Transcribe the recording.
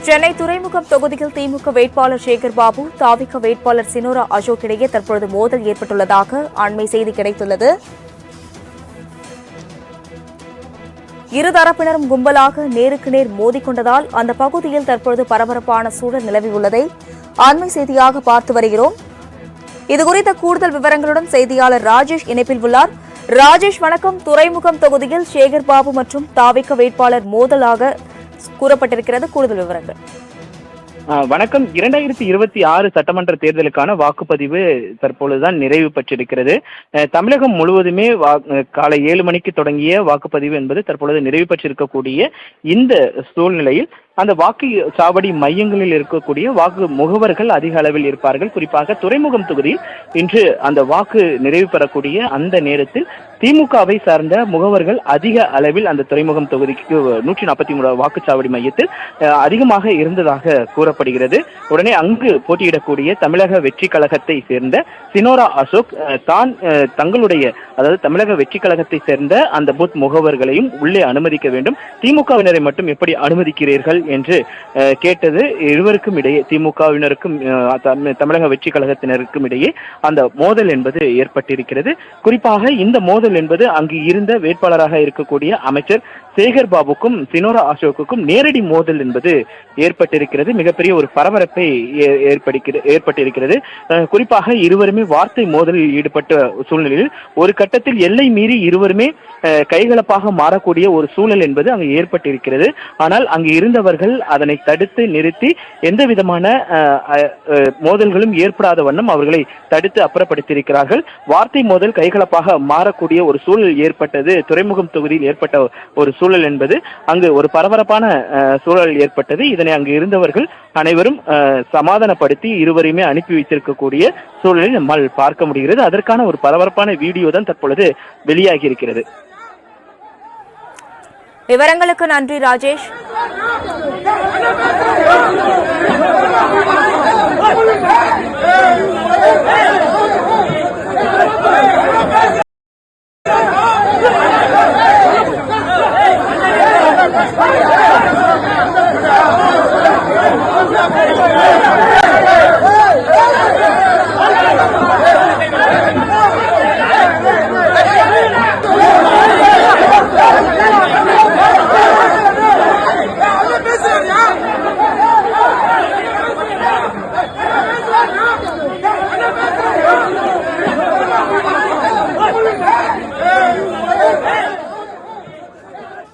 சென்னை துறைமுகம் தொகுதியில் திமுக வேட்பாளர் சேகர் பாபு, தாவிக வேட்பாளர் சினோரா அசோக் இடையே தற்பொழுது மோதல் ஏற்பட்டுள்ளதாக அண்மை செய்தி கிடைத்துள்ளது. இருதரப்பினரும் கும்பலாக நேருக்கு நேர் மோதிக்கொண்டதால் அந்த பகுதியில் தற்பொழுது பரபரப்பான சூழல் நிலவியுள்ளதை அண்மை செய்தியாக பார்த்து வருகிறோம். இதுகுறித்த கூடுதல் விவரங்களுடன் செய்தியாளர் ராஜேஷ் இணைப்பில் உள்ளார். ராஜேஷ், வணக்கம். துறைமுகம் தொகுதியில் சேகர் பாபு மற்றும் தாவிக வேட்பாளர் மோதலாக கூறப்பட்டிருக்கிறது. கூடுதல் விவரங்கள். வணக்கம். 2026 சட்டமன்ற தேர்தலுக்கான வாக்குப்பதிவு தற்பொழுதுதான் நிறைவு பெற்றிருக்கிறது. தமிழகம் முழுவதுமே காலை 7 மணிக்கு தொடங்கிய வாக்குப்பதிவு என்பது தற்பொழுது நிறைவு பெற்றிருக்கக்கூடிய இந்த சூழ்நிலையில் அந்த வாக்கு சாவடி மையங்களில் இருக்கக்கூடிய வாக்கு முகவர்கள் அதிக அளவில் இருப்பார்கள். குறிப்பாக துறைமுகம் தொகுதியில் இன்று அந்த வாக்கு நிறைவு பெறக்கூடிய அந்த நேரத்தில் திமுகவை சார்ந்த முகவர்கள் அதிக அளவில் அந்த துறைமுகம் தொகுதிக்கு 143 வாக்குச்சாவடி மையத்தில் அதிகமாக இருந்ததாக கூறப்படுகிறது. உடனே அங்கு போட்டியிடக்கூடிய தமிழக வெற்றி கழகத்தை சேர்ந்த சினோரா அசோக் தங்களுடைய அதாவது தமிழக வெற்றி கழகத்தை சேர்ந்த அந்த பூத் முகவர்களையும் உள்ளே அனுமதிக்க வேண்டும், திமுகவினரை மட்டும் எப்படி அனுமதிக்கிறீர்கள் என்று கேட்டது. இருவருக்கும் இடையே, திமுகவினருக்கும் தமிழக வெற்றி கழகத்தினருக்கும் இடையே அந்த மோதல் என்பது ஏற்பட்டிருக்கிறது. குறிப்பாக இந்த மோதல் என்பது அங்கு இருந்த வேட்பாளராக இருக்கக்கூடிய அமைச்சர் சேகர் பாபுக்கும் சினோரா அசோக்குக்கும் நேரடி மோதல் என்பது ஏற்பட்டிருக்கிறது. மிகப்பெரிய ஒரு பரபரப்பை ஏற்பட்டிருக்கிறது. குறிப்பாக இருவருமே வார்த்தை மோதலில் ஈடுபட்ட சூழ்நிலையில் ஒரு கட்டத்தில் எல்லை மீறி இருவருமே கைகலப்பாக மாறக்கூடிய ஒரு சூழல் என்பது அங்கு ஏற்பட்டிருக்கிறது. ஆனால் அங்கு இருந்தவர்கள் அதனை தடுத்து நிறுத்தி எந்த விதமான மோதல்களும் ஏற்படாத வண்ணம் அவர்களை தடுத்து அப்புறப்படுத்தியிருக்கிறார்கள். வார்த்தை மோதல் கைகலப்பாக மாறக்கூடிய ஒரு சூழல் ஏற்பட்டது. துறைமுகம் தொகுதியில் ஏற்பட்ட ஒரு சூழல் என்பது அங்கு ஒரு பரபரப்பான சூழல் ஏற்பட்டது. இதனை அங்கு இருந்தவர்கள் அனைவரும் சமாதானப்படுத்தி இருவரையுமே அனுப்பி வைத்திருக்கக்கூடிய சூழலை நம்மால் பார்க்க முடிகிறது. அதற்கான ஒரு பரபரப்பான வீடியோ தான் தற்பொழுது வெளியாகி இருக்கிறது. விவரங்களுக்கு நன்றி ராஜேஷ்.